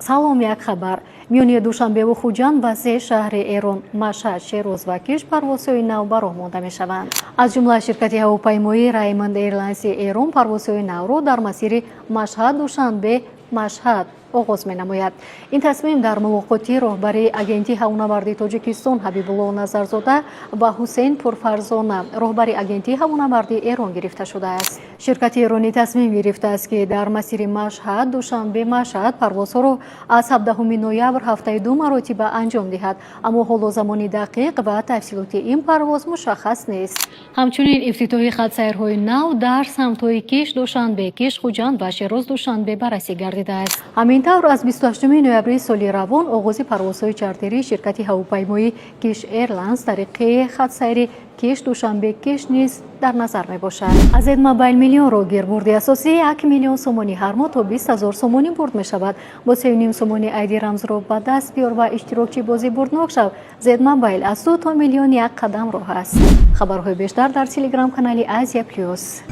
салом як хабар. Миёни Душанбеву Хуҷанд ба се шаҳри Эрон, Машҳад, Шероз ва Киш парвозҳои нав бароҳ монда мешаванд. Аз ҷумла ширкати ҳавопаймоии Raymond Airlines Эрон парвозҳои навро дар масири Машҳад, Душанбе, Машҳад оғоз менамояд. Ин тасмим дар мулоқоти роҳбари агентии ҳавонавардии Тоҷикистон Ҳабибулло Назарзода ва Ҳусейн Пурфарзона, роҳбари агентии ҳавонавардии Эрон гирифта шудааст. Ширкати эронӣ тасмим гирифтааст ки дар масири Машҳад, Душанбе, Машҳад парвозҳоро аз 17 ноябр ҳафтаи 2 маротиба анҷом диҳад, аммо ҳоло замони дақиқ ва тафсилоти ин парвоз мушаххас нест. Ҳамчунин ифтитоҳи хатсайрҳои нав дар самтҳои Киш, Душанбе, Киш, Хуҷанд ва Шероз, Душанбе баррасӣ гардидааст. Ҳамин тавр аз 28 ноябри соли равон оғози парвозҳои чартерии ширкати ҳавопаймоии Kish Airlines тариқи хатсайри Киш, Душанбе, Киш низ дар назар мебошад. Az Mobile миллионро гирбурди асосии 1 миллион сомонӣ ҳар моҳ то 20 000 сомонӣ бурд мешавад. Бо 3,5 сомонӣ айди рамзро ба даст биёр ва иштирокчӣ бозӣ бурднок шав. Z Mobile аз 2 то миллион 1 қадам роҳ аст. Хабарҳои бештар дар Telegram канали Азия Плюс.